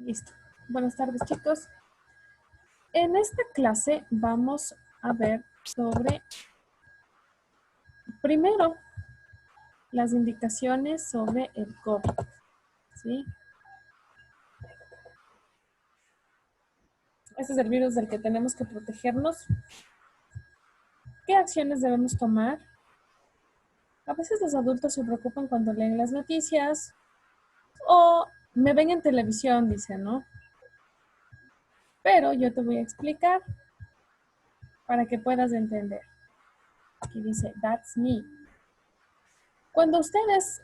Listo. Buenas tardes, chicos. En esta clase vamos a ver sobre, primero, las indicaciones sobre el COVID, ¿sí? Este es el virus del que tenemos que protegernos. ¿Qué acciones debemos tomar? A veces los adultos se preocupan cuando leen las noticias o me ven en televisión, dicen, ¿no? Pero yo te voy a explicar para que puedas entender. Aquí dice, that's me. Cuando ustedes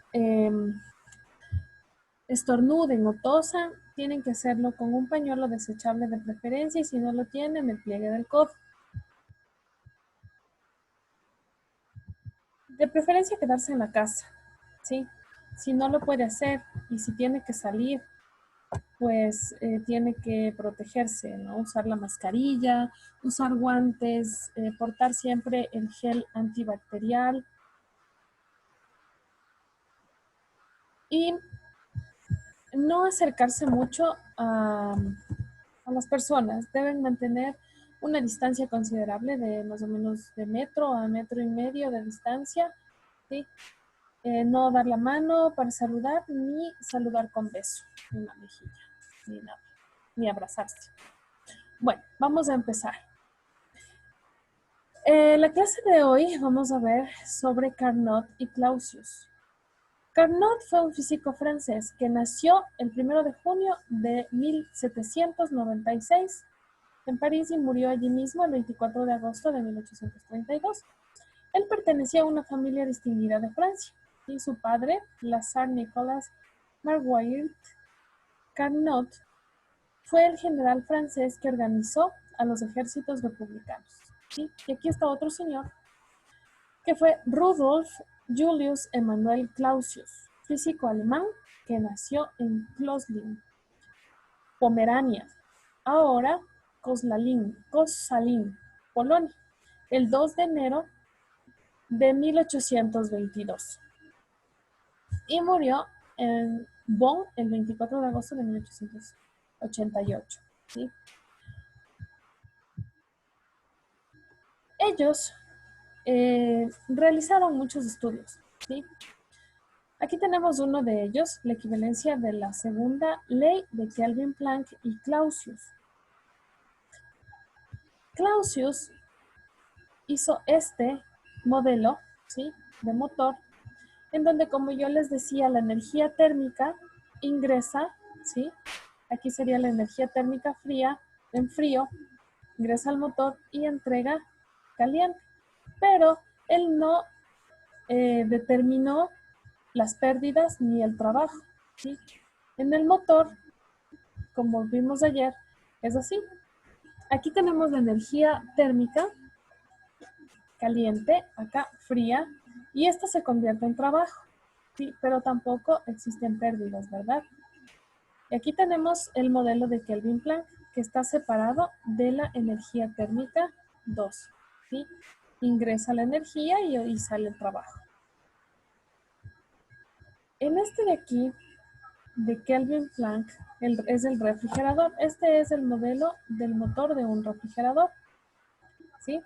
estornuden o tosan, tienen que hacerlo con un pañuelo desechable de preferencia y si no lo tienen, el pliegue del codo. De preferencia quedarse en la casa, ¿sí? Si no lo puede hacer y si tiene que salir, pues tiene que protegerse, ¿no? Usar la mascarilla, usar guantes, portar siempre el gel antibacterial y no acercarse mucho a las personas. Deben mantener una distancia considerable de más o menos de metro a metro y medio de distancia, ¿sí? No dar la mano para saludar, ni saludar con beso en la mejilla, ni nada, ni abrazarse. Bueno, vamos a empezar. La clase de hoy vamos a ver sobre Carnot y Clausius. Carnot fue un físico francés que nació el 1 de junio de 1796 en París y murió allí mismo el 24 de agosto de 1832. Él pertenecía a una familia distinguida de Francia y su padre, Lazare Nicolas Marguerite Carnot, fue el general francés que organizó a los ejércitos republicanos. ¿Sí? Y aquí está otro señor, que fue Rudolf Julius Emanuel Clausius, físico alemán que nació en Köslin, Pomerania, ahora Koszalin, Polonia, el 2 de enero de 1822. Y murió en Bonn el 24 de agosto de 1888. ¿Sí? Ellos realizaron muchos estudios. ¿Sí? Aquí tenemos uno de ellos, la equivalencia de la segunda ley de Kelvin, Planck y Clausius. Clausius hizo este modelo, ¿sí?, de motor, en donde, como yo les decía, la energía térmica ingresa, ¿sí? Aquí sería la energía térmica fría, en frío, ingresa al motor y entrega caliente. Pero él no determinó las pérdidas ni el trabajo, ¿sí? En el motor, como vimos ayer, es así. Aquí tenemos la energía térmica caliente, acá fría, y esta se convierte en trabajo, ¿sí? Pero tampoco existen pérdidas, ¿verdad? Y aquí tenemos el modelo de Kelvin Planck, que está separado de la energía térmica 2, ¿sí? Ingresa la energía y sale el trabajo. En este de aquí, de Kelvin Planck, es el refrigerador. Este es el modelo del motor de un refrigerador, ¿sí?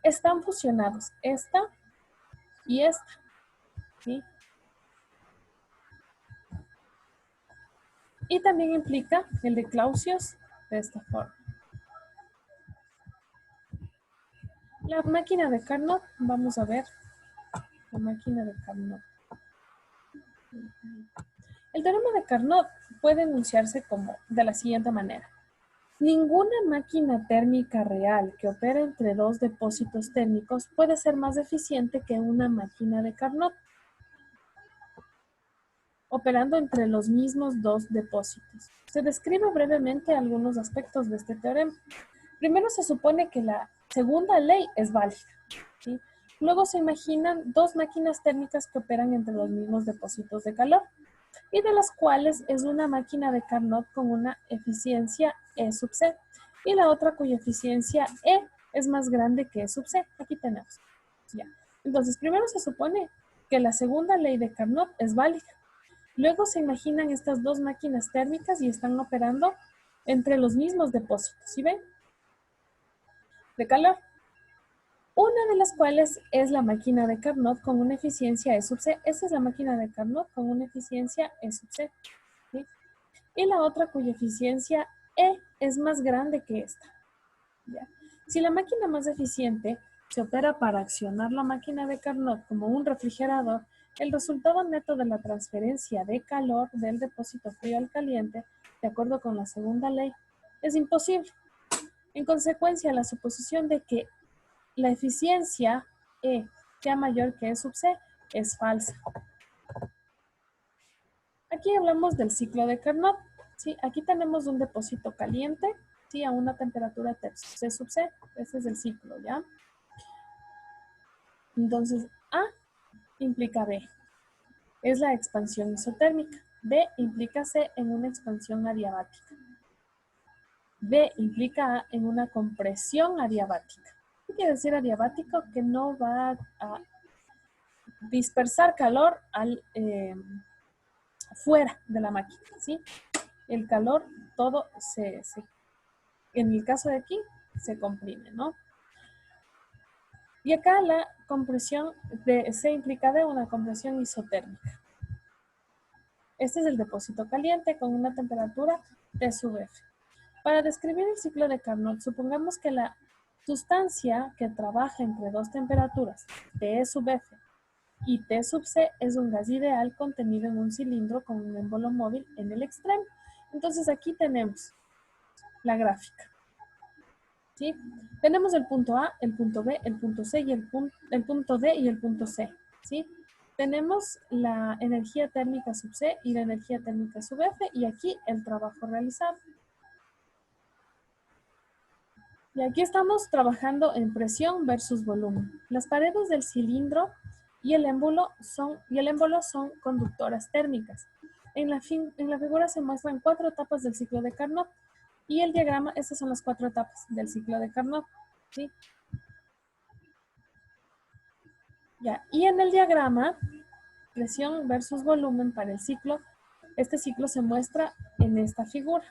Están fusionados esta y esta, ¿sí? Y también implica el de Clausius de esta forma. La máquina de Carnot, vamos a ver la máquina de Carnot. El teorema de Carnot puede enunciarse como de la siguiente manera. Ninguna máquina térmica real que opera entre dos depósitos térmicos puede ser más eficiente que una máquina de Carnot, operando entre los mismos dos depósitos. Se describe brevemente algunos aspectos de este teorema. Primero se supone que la segunda ley es válida, ¿sí? Luego se imaginan dos máquinas térmicas que operan entre los mismos depósitos de calor y de las cuales es una máquina de Carnot con una eficiencia E sub C y la otra cuya eficiencia E es más grande que E sub C. Aquí tenemos. Ya. Entonces, primero se supone que la segunda ley de Carnot es válida. Luego se imaginan estas dos máquinas térmicas y están operando entre los mismos depósitos, ¿sí ven? De calor. Una de las cuales es la máquina de Carnot con una eficiencia E sub C. Esa es la máquina de Carnot con una eficiencia E sub C, ¿sí? Y la otra cuya eficiencia E es más grande que esta, ¿ya? Si la máquina más eficiente se opera para accionar la máquina de Carnot como un refrigerador, el resultado neto de la transferencia de calor del depósito frío al caliente, de acuerdo con la segunda ley, es imposible. En consecuencia, la suposición de que la eficiencia E sea mayor que E sub C es falsa. Aquí hablamos del ciclo de Carnot, ¿sí? Aquí tenemos un depósito caliente, ¿sí? A una temperatura T sub C. Ese es el ciclo, ¿ya? Entonces, A implica B. Es la expansión isotérmica. B implica C en una expansión adiabática. B implica A en una compresión adiabática. ¿Qué quiere decir adiabático? Que no va a dispersar calor fuera de la máquina, ¿sí? El calor, todo en el caso de aquí, se comprime, ¿no? Y acá la compresión se implica de una compresión isotérmica. Este es el depósito caliente con una temperatura T sub F. Para describir el ciclo de Carnot, supongamos que la sustancia que trabaja entre dos temperaturas, T sub F y T sub C, es un gas ideal contenido en un cilindro con un émbolo móvil en el extremo. Entonces aquí tenemos la gráfica, ¿sí? Tenemos el punto A, el punto B, el punto C y el punto D y el punto C, ¿sí? Tenemos la energía térmica sub C y la energía térmica sub F y aquí el trabajo realizado. Y aquí estamos trabajando en presión versus volumen. Las paredes del cilindro y el émbolo son conductoras térmicas. En la figura se muestran 4 etapas del ciclo de Carnot. Y el diagrama, estas son las 4 etapas del ciclo de Carnot, ¿sí? Ya, y en el diagrama, presión versus volumen para el ciclo, este ciclo se muestra en esta figura.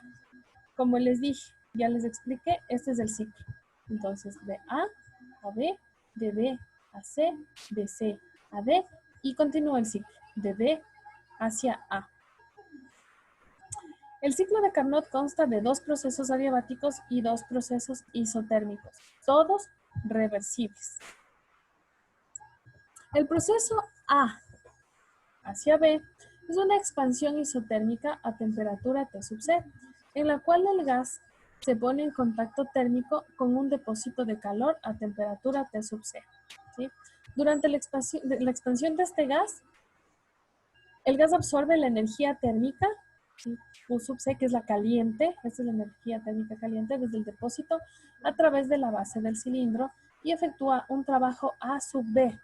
Como les dije, ya les expliqué, este es el ciclo. Entonces, de A a B, de B a C, de C a D, y continúa el ciclo, de D hacia A. El ciclo de Carnot consta de 2 procesos adiabáticos y 2 procesos isotérmicos, todos reversibles. El proceso A hacia B es una expansión isotérmica a temperatura T sub C, en la cual el gas se pone en contacto térmico con un depósito de calor a temperatura T sub C, ¿sí? Durante la expansión de este gas, el gas absorbe la energía térmica, ¿sí? Q sub C, que es la caliente, esta es la energía térmica caliente desde el depósito a través de la base del cilindro y efectúa un trabajo A sub B.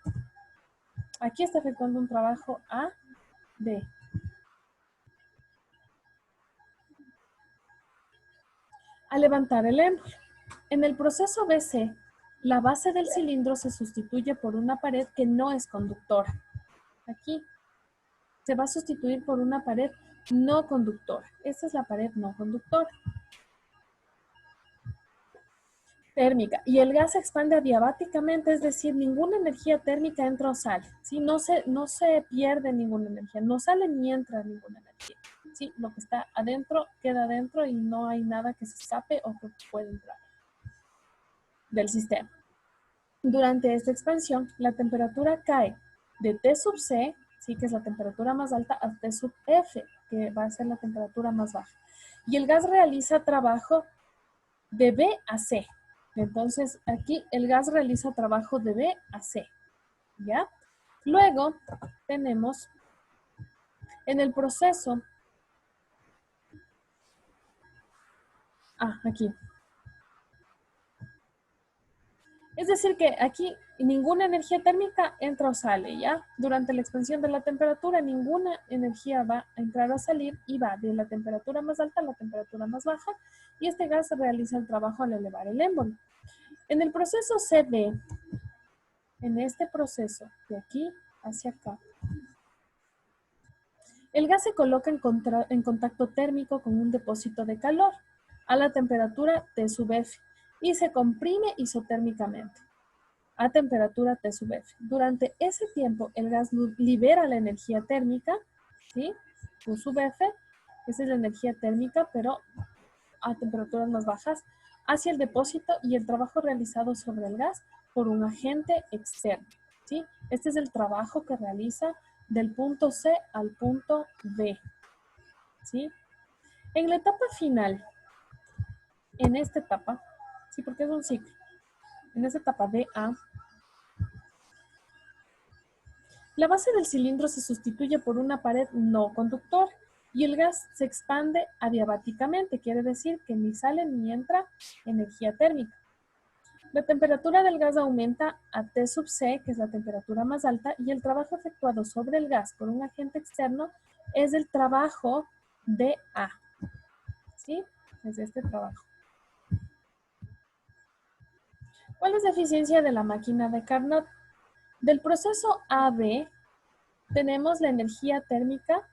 Aquí está efectuando un trabajo A, B. A levantar el émbolo. En el proceso BC, la base del cilindro se sustituye por una pared que no es conductora. Aquí se va a sustituir por una pared no conductora. Esta es la pared no conductora. Térmica. Y el gas se expande adiabáticamente, es decir, ninguna energía térmica entra o sale. ¿Sí? No se pierde ninguna energía, no sale ni entra ninguna energía. ¿Sí? Lo que está adentro queda adentro y no hay nada que se escape o que pueda entrar del sistema. Durante esta expansión, la temperatura cae de T sub C, ¿sí? Que es la temperatura más alta, a T sub F, que va a ser la temperatura más baja. Y el gas realiza trabajo de B a C. Entonces, aquí el gas realiza trabajo de B a C, ¿ya? Luego tenemos en el proceso, aquí. Es decir que aquí ninguna energía térmica entra o sale, ¿ya? Durante la expansión de la temperatura, ninguna energía va a entrar o salir y va de la temperatura más alta a la temperatura más baja y este gas realiza el trabajo al elevar el émbolo. En el proceso CD, en este proceso de aquí hacia acá, El gas se coloca en contacto térmico con un depósito de calor a la temperatura T sub F y se comprime isotérmicamente a temperatura T sub F. Durante ese tiempo, el gas libera la energía térmica, ¿sí? Q sub F, esa es la energía térmica, pero a temperaturas más bajas, hacia el depósito y el trabajo realizado sobre el gas por un agente externo, ¿sí? Este es el trabajo que realiza del punto C al punto B, ¿sí? En la etapa final, en esta etapa, sí, porque es un ciclo, en esta etapa DA, la base del cilindro se sustituye por una pared no conductor y el gas se expande adiabáticamente, quiere decir que ni sale ni entra energía térmica. La temperatura del gas aumenta a T sub C, que es la temperatura más alta, y el trabajo efectuado sobre el gas por un agente externo es el trabajo dA. ¿Sí? Es este trabajo. ¿Cuál es la eficiencia de la máquina de Carnot? Del proceso AB tenemos la energía térmica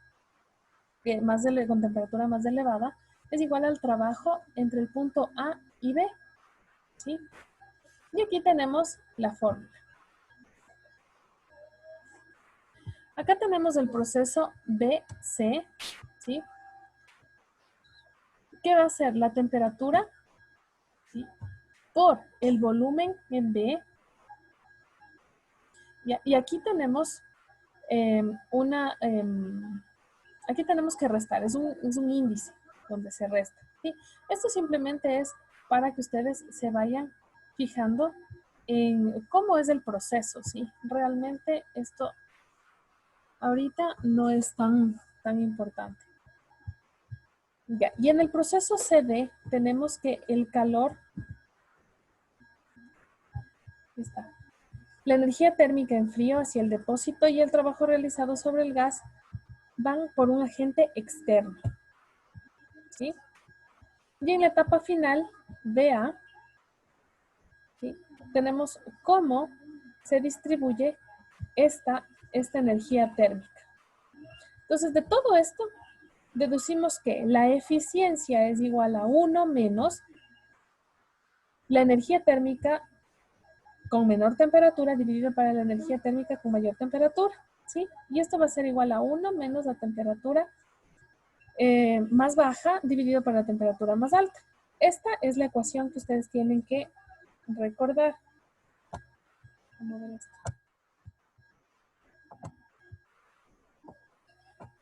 que con temperatura más elevada es igual al trabajo entre el punto A y B. ¿Sí? Y aquí tenemos la fórmula. Acá tenemos el proceso BC, ¿sí? ¿Qué va a ser? La temperatura, ¿sí? Por el volumen en B. Y aquí tenemos aquí tenemos que restar, es un índice donde se resta, ¿sí? Esto simplemente es para que ustedes se vayan fijando en cómo es el proceso, ¿sí? Realmente esto ahorita no es tan importante. Ya, y en el proceso CD tenemos que el calor, está, la energía térmica en frío hacia el depósito y el trabajo realizado sobre el gas van por un agente externo, ¿sí? Y en la etapa final, DA, ¿sí? Tenemos cómo se distribuye esta energía térmica. Entonces, de todo esto, deducimos que la eficiencia es igual a 1 menos la energía térmica con menor temperatura dividido para la energía térmica con mayor temperatura, ¿sí? Y esto va a ser igual a 1 menos la temperatura más baja dividido por la temperatura más alta. Esta es la ecuación que ustedes tienen que recordar. Vamos a ver esto.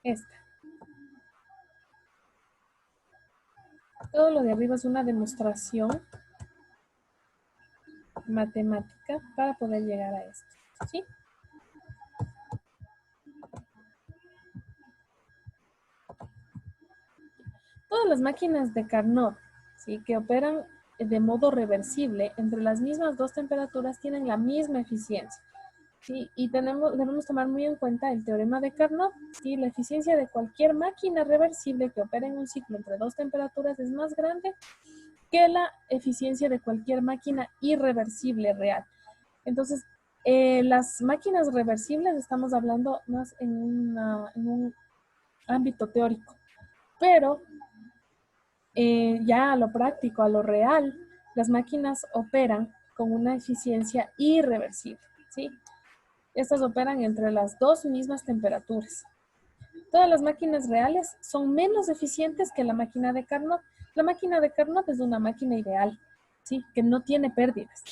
Esta. Todo lo de arriba es una demostración matemática para poder llegar a esto, ¿sí? Todas las máquinas de Carnot, ¿sí?, que operan de modo reversible entre las mismas dos temperaturas tienen la misma eficiencia, ¿sí? Y debemos tomar muy en cuenta el teorema de Carnot, ¿sí? La eficiencia de cualquier máquina reversible que opera en un ciclo entre dos temperaturas es más grande que la eficiencia de cualquier máquina irreversible real. Entonces, las máquinas reversibles estamos hablando más en un ámbito teórico, pero ya a lo práctico, a lo real, las máquinas operan con una eficiencia irreversible, ¿sí? Estas operan entre las dos mismas temperaturas. Todas las máquinas reales son menos eficientes que la máquina de Carnot. La máquina de Carnot es una máquina ideal, ¿sí?, que no tiene pérdidas,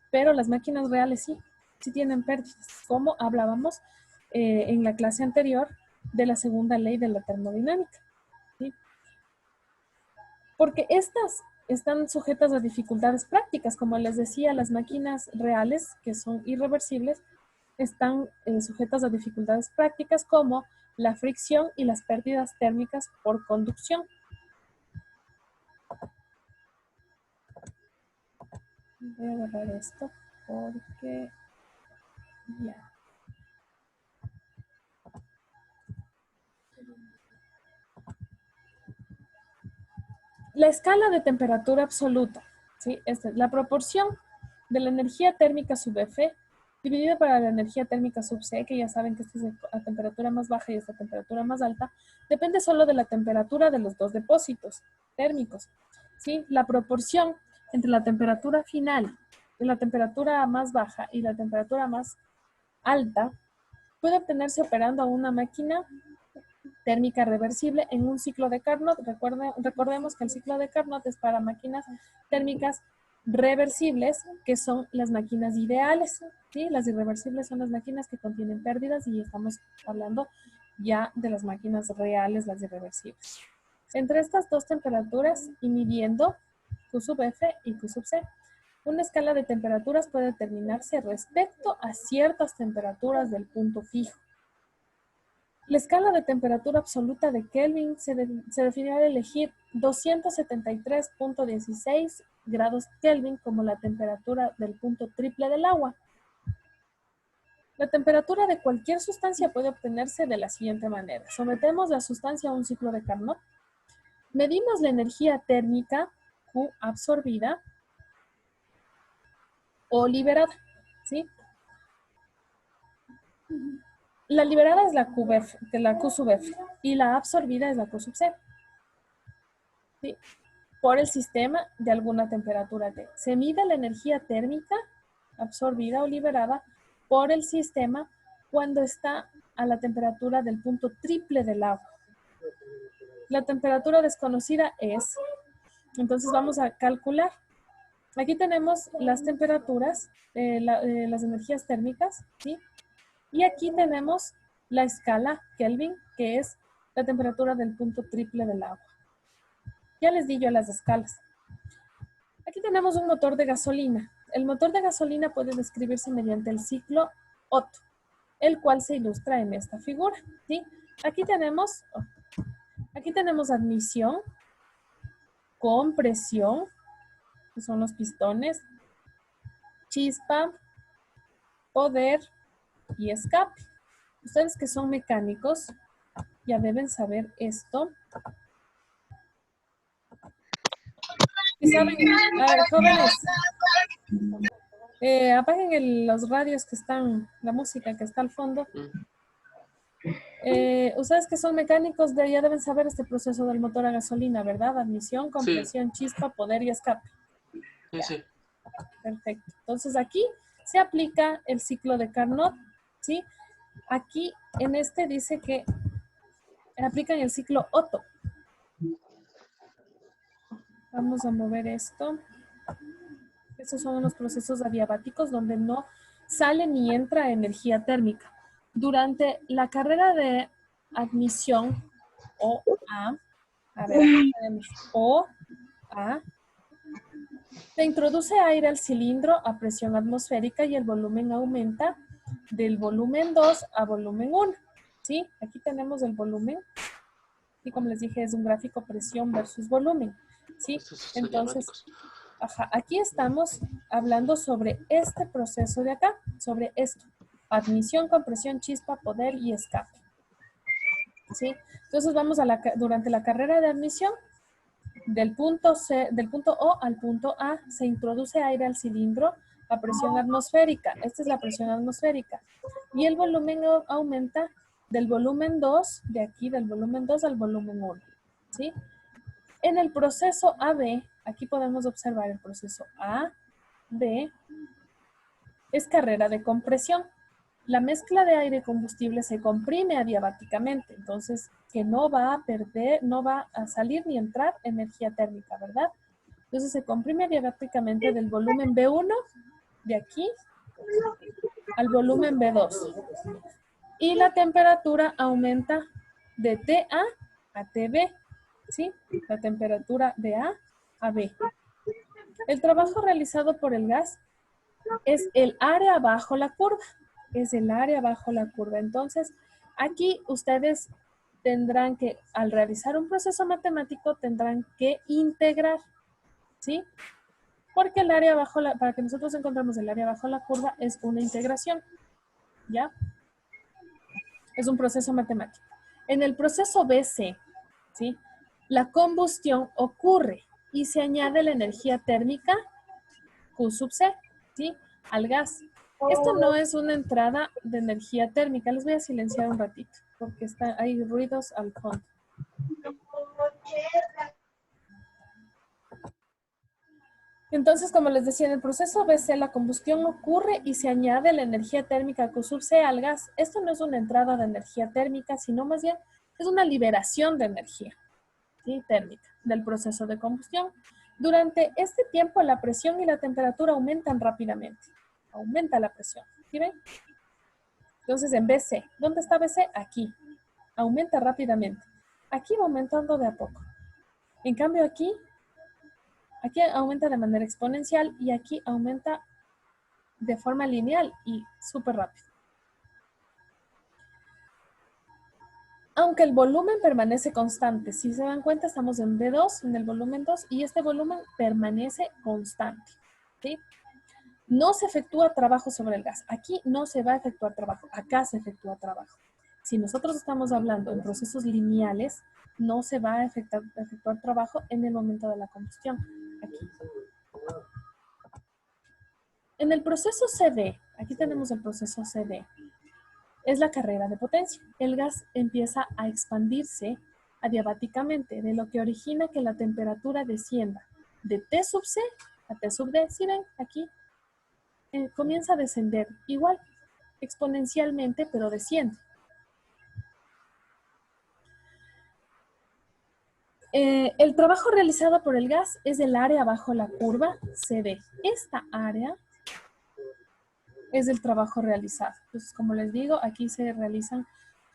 pero las máquinas reales sí tienen pérdidas, como hablábamos en la clase anterior de la segunda ley de la termodinámica, ¿sí? Porque estas están sujetas a dificultades prácticas. Como les decía, las máquinas reales, que son irreversibles, están sujetas a dificultades prácticas como la fricción y las pérdidas térmicas por conducción. Voy a borrar esto porque ya. La escala de temperatura absoluta, ¿sí? Esta es la proporción de la energía térmica sub F dividido para la energía térmica sub C, que ya saben que esta es a temperatura más baja y esta temperatura más alta, depende solo de la temperatura de los dos depósitos térmicos, ¿sí? La proporción entre la temperatura final, la temperatura más baja y la temperatura más alta puede obtenerse operando a una máquina térmica reversible en un ciclo de Carnot. Recordemos que el ciclo de Carnot es para máquinas térmicas reversibles, que son las máquinas ideales, ¿sí? Las irreversibles son las máquinas que contienen pérdidas y estamos hablando ya de las máquinas reales, las irreversibles. Entre estas dos temperaturas y midiendo Q sub F y Q sub C, una escala de temperaturas puede determinarse respecto a ciertas temperaturas del punto fijo. La escala de temperatura absoluta de Kelvin se definió al elegir 273.16 grados Kelvin como la temperatura del punto triple del agua. La temperatura de cualquier sustancia puede obtenerse de la siguiente manera. Sometemos la sustancia a un ciclo de Carnot, medimos la energía térmica Q absorbida o liberada, ¿sí? La liberada es la Q sub F y la absorbida es la Q sub C, ¿sí? Por el sistema de alguna temperatura T. Se mide la energía térmica absorbida o liberada por el sistema cuando está a la temperatura del punto triple del agua. La temperatura desconocida es, entonces vamos a calcular. Aquí tenemos las temperaturas, las energías térmicas, ¿sí? Y aquí tenemos la escala Kelvin, que es la temperatura del punto triple del agua. Ya les di yo las escalas. Aquí tenemos un motor de gasolina. El motor de gasolina puede describirse mediante el ciclo Otto, el cual se ilustra en esta figura, ¿sí? Aquí tenemos admisión, compresión, que son los pistones, chispa, poder y escape. Ustedes que son mecánicos ya deben saber esto. Y saben, a ver, jóvenes, apaguen los radios que están, la música que está al fondo. Ustedes que son mecánicos ya deben saber este proceso del motor a gasolina, ¿verdad? Admisión, compresión, sí, chispa, poder y escape. Sí. Perfecto. Entonces aquí se aplica el ciclo de Carnot, ¿sí? Aquí en este dice que aplican el ciclo Otto. Vamos a mover esto. Estos son unos procesos adiabáticos donde no sale ni entra energía térmica. Durante la carrera de admisión OA, a ver, tenemos OA, se introduce aire al cilindro a presión atmosférica y el volumen aumenta del volumen 2 a volumen 1. ¿Sí? Aquí tenemos el volumen. Y como les dije, es un gráfico presión versus volumen. ¿Sí? Entonces, aquí estamos hablando sobre este proceso de acá, sobre esto. Admisión, compresión, chispa, poder y escape. ¿Sí? Entonces vamos durante la carrera de admisión, del punto O al punto A se introduce aire al cilindro a presión atmosférica. Esta es la presión atmosférica. Y el volumen aumenta del volumen 2, de aquí del volumen 2 al volumen 1. ¿Sí? En el proceso AB, aquí podemos observar el proceso AB, es carrera de compresión. La mezcla de aire y combustible se comprime adiabáticamente, entonces que no va a perder, no va a salir ni entrar energía térmica, ¿verdad? Entonces se comprime adiabáticamente del volumen B1, de aquí, al volumen B2. Y la temperatura aumenta de TA a TB, ¿sí? La temperatura de A a B. El trabajo realizado por el gas es el área bajo la curva. Es el área bajo la curva. Entonces, aquí ustedes tendrán que, al realizar un proceso matemático, tendrán que integrar, ¿sí? Porque el área bajo para que nosotros encontremos el área bajo la curva es una integración, ¿ya? Es un proceso matemático. En el proceso BC, ¿sí? La combustión ocurre y se añade la energía térmica Q sub C, ¿sí? Al gas. Esto no es una entrada de energía térmica. Les voy a silenciar un ratito porque hay ruidos al fondo. Entonces, como les decía, en el proceso BC la combustión ocurre y se añade la energía térmica Q sub C al gas. Esto no es una entrada de energía térmica, sino más bien es una liberación de energía, ¿sí?, térmica del proceso de combustión. Durante este tiempo la presión y la temperatura aumentan rápidamente. Aumenta la presión, ¿sí ven? Entonces en BC, ¿dónde está BC? Aquí. Aumenta rápidamente. Aquí va aumentando de a poco. En cambio aquí aumenta de manera exponencial y aquí aumenta de forma lineal y súper rápido. Aunque el volumen permanece constante. Si se dan cuenta, estamos en B2, en el volumen 2, y este volumen permanece constante, ¿sí? No se efectúa trabajo sobre el gas. Aquí no se va a efectuar trabajo. Acá se efectúa trabajo. Si nosotros estamos hablando en procesos lineales, no se va a efectuar trabajo en el momento de la combustión. Aquí. En el proceso CD, aquí tenemos el proceso CD, es la carrera de potencia. El gas empieza a expandirse adiabáticamente, de lo que origina que la temperatura descienda de T sub C a T sub D. ¿Sí ven? Aquí comienza a descender igual, exponencialmente, pero desciende. El trabajo realizado por el gas es el área bajo la curva CD. Esta área es el trabajo realizado. Entonces, como les digo, aquí se realizan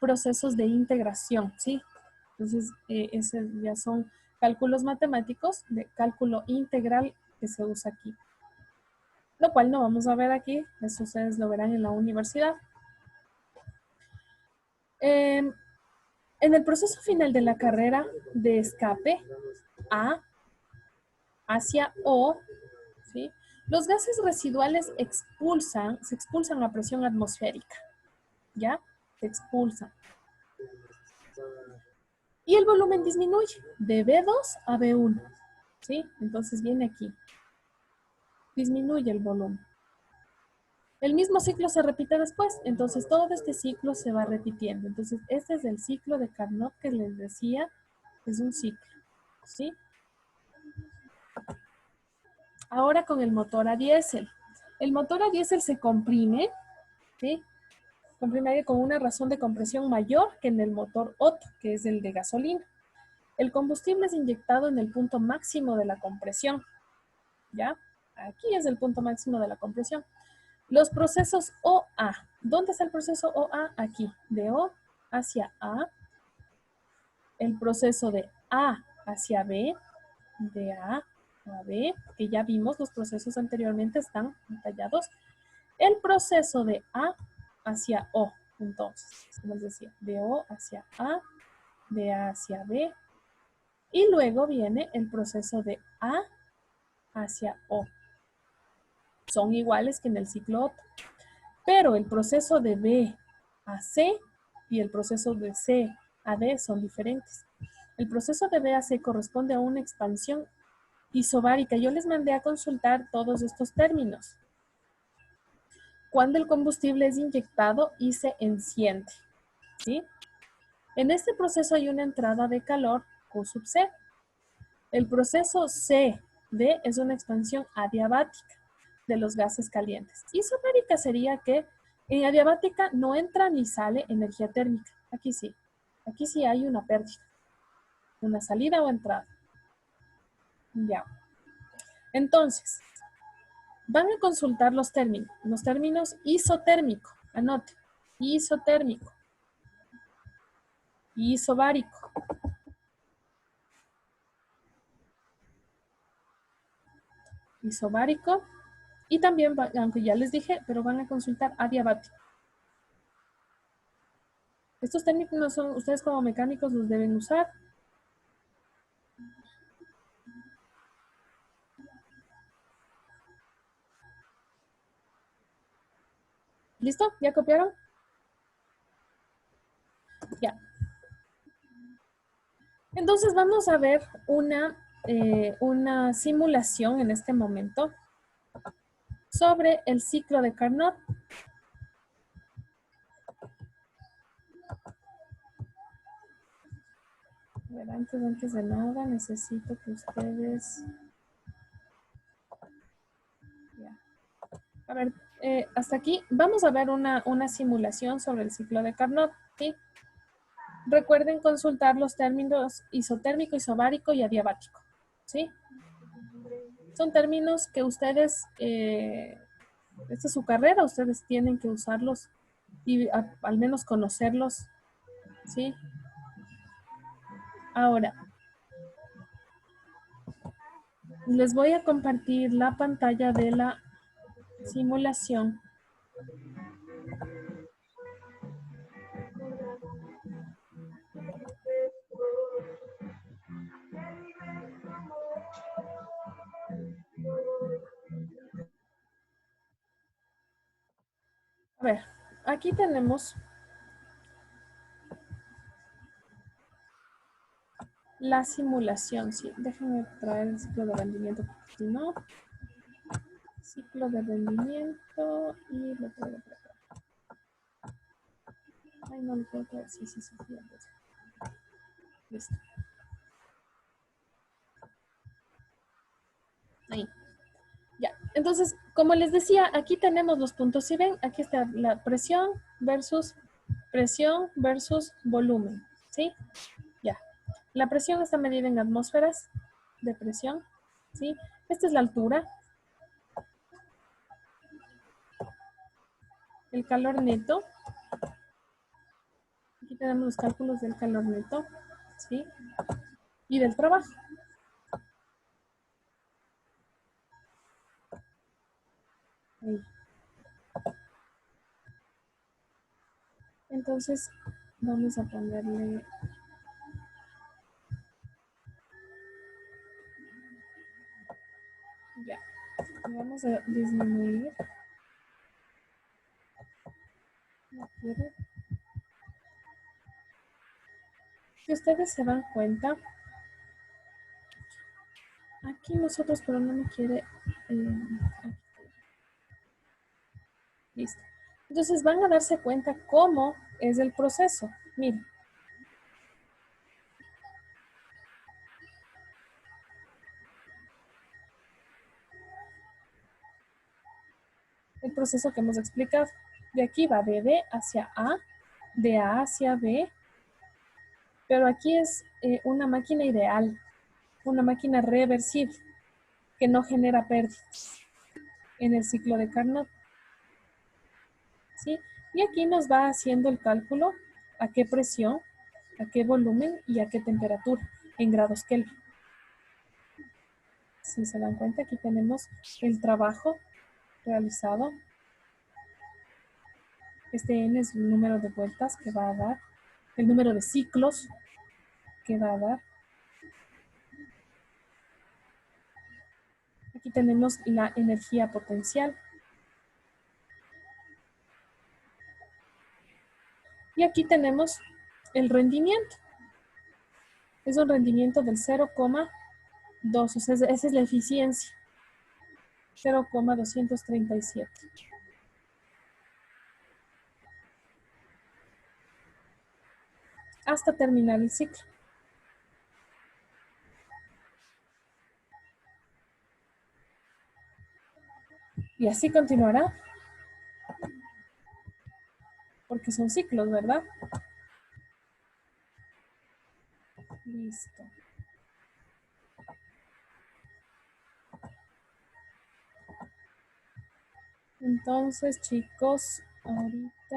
procesos de integración, ¿sí? Entonces, esos ya son cálculos matemáticos de cálculo integral que se usa aquí. Lo cual no vamos a ver aquí, eso ustedes lo verán en la universidad. En el proceso final de la carrera de escape A hacia O, ¿sí?, los gases residuales se expulsan a presión atmosférica, ¿ya? Se expulsan. Y el volumen disminuye de B2 a B1, ¿sí? Entonces viene aquí. Disminuye el volumen. El mismo ciclo se repite después, entonces todo este ciclo se va repitiendo. Entonces este es el ciclo de Carnot que les decía, es un ciclo, ¿sí? Ahora con el motor a diésel. El motor a diésel se comprime, ¿sí? Comprime con una razón de compresión mayor que en el motor Otto, que es el de gasolina. El combustible es inyectado en el punto máximo de la compresión, ¿ya? Aquí es el punto máximo de la compresión. Los procesos OA. ¿Dónde está el proceso OA? Aquí. De O hacia A. El proceso de A hacia B. De A a B, que ya vimos, los procesos anteriormente están detallados. El proceso de A hacia O. Entonces, como les decía, de O hacia A, de A hacia B. Y luego viene el proceso de A hacia O. Son iguales que en el ciclo Otto. Pero el proceso de B a C y el proceso de C a D son diferentes. El proceso de B a C corresponde a una expansión isobárica. Yo les mandé a consultar todos estos términos. Cuando el combustible es inyectado y se enciende, ¿sí? En este proceso hay una entrada de calor Q sub C. El proceso C D es una expansión adiabática de los gases calientes. Isobárica sería que en adiabática no entra ni sale energía térmica. Aquí sí. Aquí sí hay una pérdida. Una salida o entrada. Ya. Entonces, van a consultar los términos. Los términos isotérmico. Anote. Isotérmico. Isobárico. Isobárico. Y también, aunque ya les dije, pero van a consultar adiabático. Estos términos son, ustedes como mecánicos los deben usar. ¿Listo? ¿Ya copiaron? Ya. Entonces vamos a ver una simulación en este momento sobre el ciclo de Carnot. A ver, antes de nada, necesito que ustedes... Ya. A ver, hasta aquí vamos a ver una simulación sobre el ciclo de Carnot, ¿sí? Recuerden consultar los términos isotérmico, isobárico y adiabático, ¿sí? Son términos que ustedes, esta es su carrera, ustedes tienen que usarlos y al menos conocerlos, ¿sí? Ahora, les voy a compartir la pantalla de la simulación. A ver, aquí tenemos la simulación, sí. Déjenme traer el ciclo de rendimiento, porque si no, ciclo de rendimiento y lo traigo por acá. Ay, no lo puedo traer. Sí, ya, pues. Listo. Ahí. Ya. Entonces, como les decía, aquí tenemos los puntos. Si ven, aquí está la presión versus volumen. ¿Sí? Ya. La presión está medida en atmósferas de presión. ¿Sí? Esta es la altura. El calor neto. Aquí tenemos los cálculos del calor neto. ¿Sí? Y del trabajo. Ahí. Entonces, vamos a ponerle... Ya. Vamos a disminuir. No quiero. Si ustedes se dan cuenta, aquí nosotros, pero no me quiere... listo. Entonces van a darse cuenta cómo es el proceso. Miren. El proceso que hemos explicado. De aquí va de B hacia A, de A hacia B, pero aquí es una máquina ideal, una máquina reversible, que no genera pérdidas en el ciclo de Carnot. ¿Sí? Y aquí nos va haciendo el cálculo a qué presión, a qué volumen y a qué temperatura en grados Kelvin. Si se dan cuenta, aquí tenemos el trabajo realizado. Este N es el número de vueltas que va a dar, el número de ciclos que va a dar. Aquí tenemos la energía potencial. Y aquí tenemos el rendimiento. Es un rendimiento del 0,2, o sea, esa es la eficiencia. 0,237. Hasta terminar el ciclo. Y así continuará. Porque son ciclos, ¿verdad? Listo. Entonces, chicos, ahorita...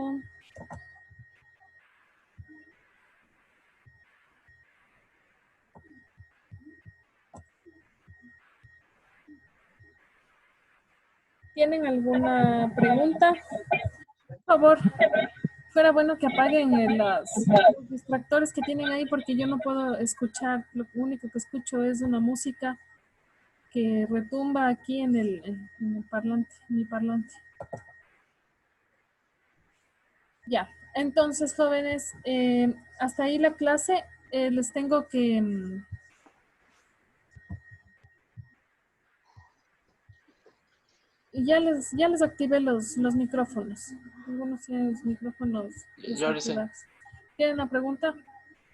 ¿Tienen alguna pregunta? Por favor, fuera bueno que apaguen los distractores que tienen ahí porque yo no puedo escuchar. Lo único que escucho es una música que retumba aquí en el parlante, en mi parlante. Ya, entonces, jóvenes, hasta ahí la clase. Les tengo que... Ya les activé los micrófonos. Algunos tienen los micrófonos Yo le sé. desactivados. ¿Tienen una pregunta?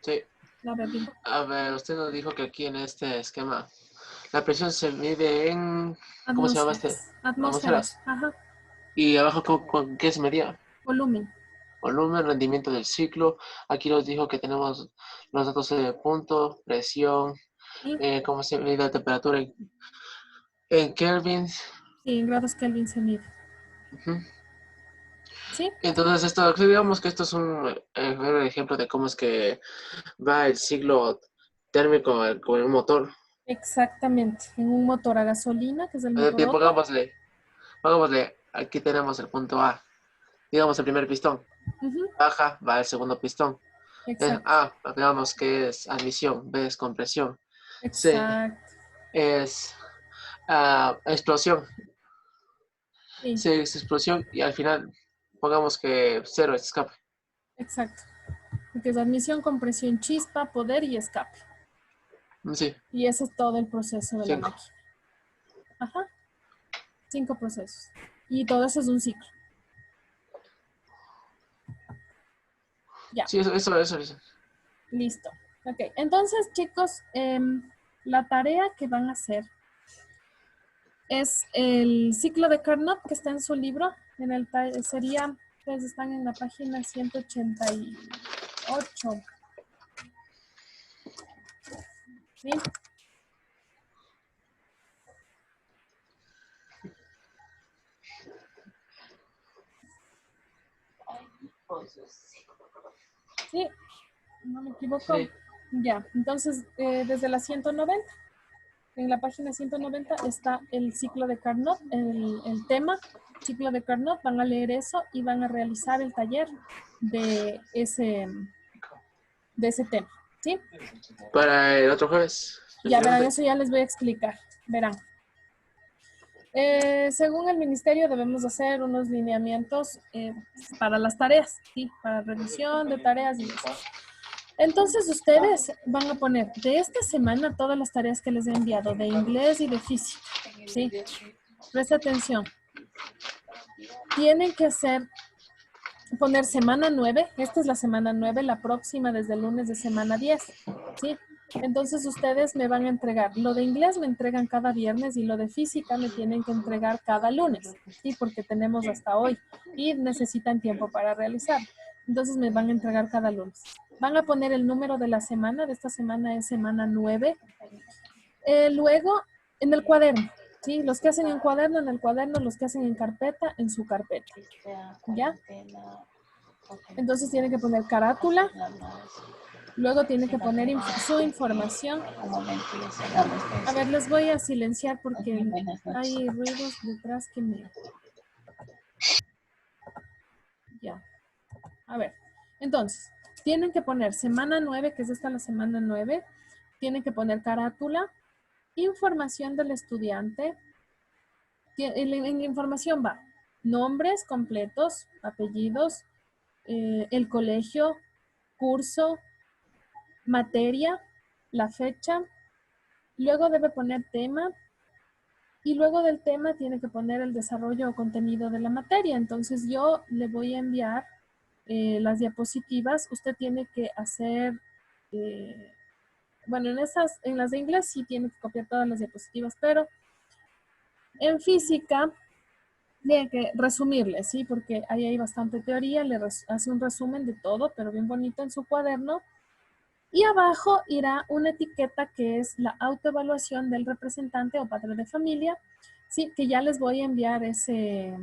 Sí. A ver, dime. A ver, usted nos dijo que aquí en este esquema la presión se mide en... ¿Cómo se llama este? Atmósferas. Atmósferas. Atmósferas. Ajá. Y abajo, ¿con qué se medía? Volumen. Volumen, rendimiento del ciclo. Aquí nos dijo que tenemos los datos de punto, presión, ¿Sí? cómo se mide la temperatura en kelvins. Sí, en grados Kelvin se mide. Ujú. ¿Sí? Entonces, digamos que esto es un ejemplo de cómo es que va el ciclo térmico con el motor. Exactamente. En un motor a gasolina, que es el motor Bien, Otto. pongámosle, aquí tenemos el punto A, digamos el primer pistón. Ujú. Baja, va el segundo pistón. Exacto. A, digamos que es admisión, B es compresión, C Exacto. es explosión, Sí, C es explosión y al final pongamos que cero es escape. exacto. Porque es admisión, compresión, chispa, poder y escape. Sí, Y ese es todo el proceso de la 5. máquina. Ajá. 5 procesos. Y todo eso es un ciclo. Ya. Sí, eso. Listo. Ok. Entonces, chicos, la tarea que van a hacer es el ciclo de Carnot que está en su libro. Sería, ustedes están en la página 188. ¿Sí? ¿Sí? No me equivoco. Sí. Ya. Entonces, desde la 190. En la página 190 está el ciclo de Carnot, el tema, ciclo de Carnot. Van a leer eso y van a realizar el taller de ese tema. ¿Sí? Para el otro jueves, Ya verán, prácticamente. eso ya les voy a explicar. Verán. Según el ministerio debemos hacer unos lineamientos para las tareas, ¿sí? Para revisión de tareas y eso. Entonces ustedes van a poner de esta semana todas las tareas que les he enviado de inglés y de física, ¿sí? Presta atención. Tienen que poner semana 9. Esta es la semana 9, la próxima desde el lunes de semana 10, ¿sí? Entonces ustedes me van a entregar, lo de inglés me entregan cada viernes y lo de física me tienen que entregar cada lunes, ¿sí? Porque tenemos hasta hoy y necesitan tiempo para realizarlo. Entonces me van a entregar cada lunes. Van a poner el número de la semana, de esta semana es semana 9. Luego, en el cuaderno, ¿sí? Los que hacen en cuaderno, en el cuaderno, los que hacen en carpeta, en su carpeta, ¿ya? Entonces tiene que poner carátula, luego tiene que poner su información. A ver, les voy a silenciar porque hay ruidos detrás que me... Ya. A ver, entonces, tienen que poner semana 9, que es esta la semana 9. Tienen que poner carátula, información del estudiante. En la información va nombres completos, apellidos, el colegio, curso, materia, la fecha, luego debe poner tema y luego del tema tiene que poner el desarrollo o contenido de la materia. Entonces yo le voy a enviar las diapositivas. Usted tiene que hacer, bueno, en las de inglés sí tiene que copiar todas las diapositivas, pero en física tiene que resumirle, ¿sí? Porque ahí hay bastante teoría, hace un resumen de todo, pero bien bonito en su cuaderno. Y abajo irá una etiqueta que es la autoevaluación del representante o padre de familia, ¿sí? Que ya les voy a enviar ese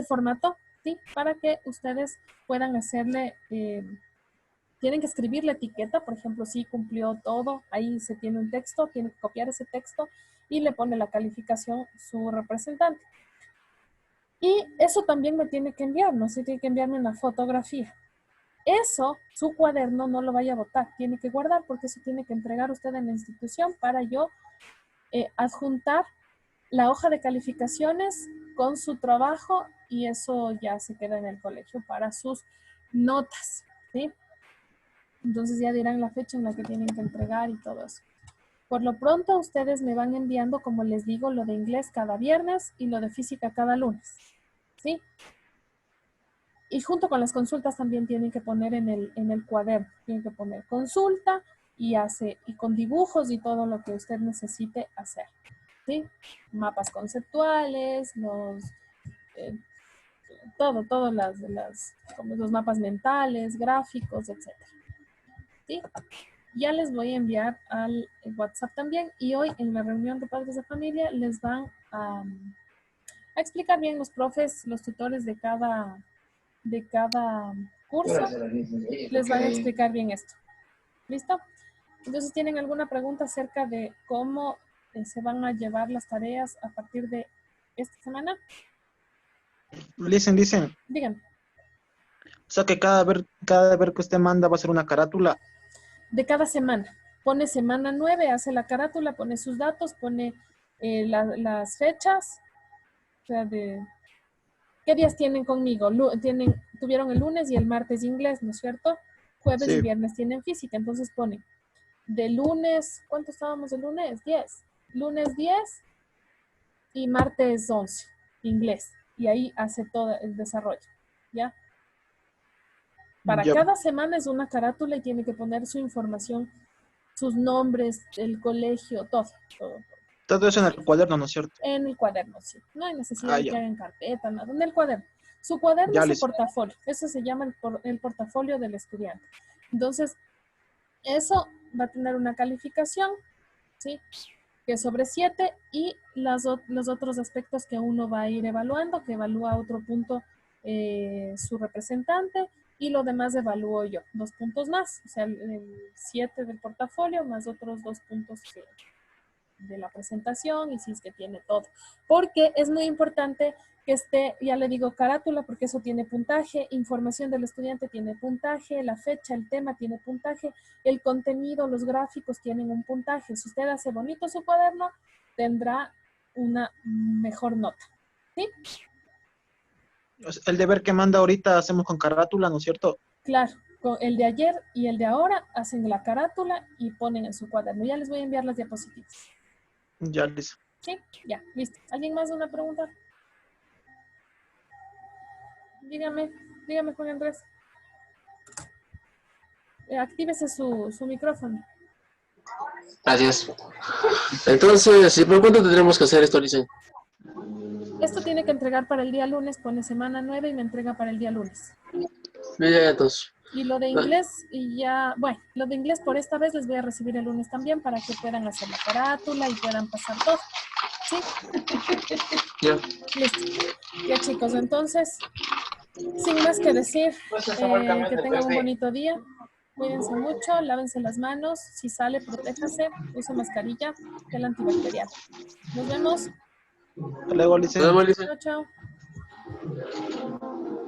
formato, ¿sí? Para que ustedes puedan hacerle, tienen que escribir la etiqueta, por ejemplo, si cumplió todo, ahí se tiene un texto, tiene que copiar ese texto y le pone la calificación su representante. Y eso también me tiene que enviar, ¿no? Sí, tiene que enviarme una fotografía. Eso, su cuaderno no lo vaya a botar, tiene que guardar porque eso tiene que entregar usted en la institución para yo adjuntar la hoja de calificaciones con su trabajo y eso ya se queda en el colegio para sus notas, ¿sí? Entonces ya dirán la fecha en la que tienen que entregar y todo eso. Por lo pronto, ustedes me van enviando, como les digo, lo de inglés cada viernes y lo de física cada lunes. ¿Sí? Y junto con las consultas también tienen que poner en el cuaderno, tienen que poner consulta y con dibujos y todo lo que usted necesite hacer. ¿Sí? Mapas conceptuales, todo como los mapas mentales, gráficos, etc. ¿Sí? Ya les voy a enviar al WhatsApp también y hoy en la reunión de padres de familia les van a explicar bien los profes, los tutores de cada curso, les van a explicar bien esto. ¿Listo? Entonces, ¿tienen alguna pregunta acerca de cómo se van a llevar las tareas a partir de esta semana? Listen. Díganme. O sea que cada ver que usted manda va a ser una carátula. De cada semana. Pone semana 9, hace la carátula, pone sus datos, pone las fechas. O sea, ¿qué días tienen conmigo? Tuvieron el lunes y el martes inglés, ¿no es cierto? Jueves y viernes tienen física. Entonces pone de lunes, ¿cuánto estábamos de lunes? 10. Lunes 10 y martes 11, inglés. Y ahí hace todo el desarrollo, ¿ya? Para cada semana es una carátula y tiene que poner su información, sus nombres, el colegio, todo. Todo eso en el cuaderno, ¿no es cierto? En el cuaderno, sí. No hay necesidad de que hagan carpeta, nada. En el cuaderno. Su cuaderno es su portafolio. Eso se llama el portafolio del estudiante. Entonces, eso va a tener una calificación, ¿sí? Que es sobre 7 y los otros aspectos que uno va a ir evaluando, que evalúa a otro punto su representante y lo demás evalúo yo. 2 puntos más, o sea, el 7 del portafolio más otros 2 puntos de la presentación y si es que tiene todo. Porque es muy importante que esté, ya le digo, carátula, porque eso tiene puntaje, información del estudiante tiene puntaje, la fecha, el tema tiene puntaje, el contenido, los gráficos tienen un puntaje. Si usted hace bonito su cuaderno, tendrá una mejor nota. ¿Sí? El deber que manda ahorita hacemos con carátula, ¿no es cierto? Claro, con el de ayer y el de ahora hacen la carátula y ponen en su cuaderno. Ya les voy a enviar las diapositivas. Ya, listo. Sí, ya, listo. ¿Alguien más una pregunta? Dígame, Juan Andrés. Actívese su micrófono. Gracias. Entonces, ¿por cuánto tendremos que hacer esto, Licen? Esto tiene que entregar para el día lunes, pone semana 9 y me entrega para el día lunes. Ya, entonces. Y lo de inglés, y ya, bueno, lo de inglés por esta vez les voy a recibir el lunes también para que puedan hacer la carátula y puedan pasar todo. ¿Sí? Ya. Listo. Ya, chicos, entonces, sin más que decir, que tengan un bonito día. Cuídense mucho, lávense las manos. Si sale, protéjase, use mascarilla, gel antibacterial. Nos vemos. Hasta luego, Licen. Nos vemos, Licen. Chao, chao.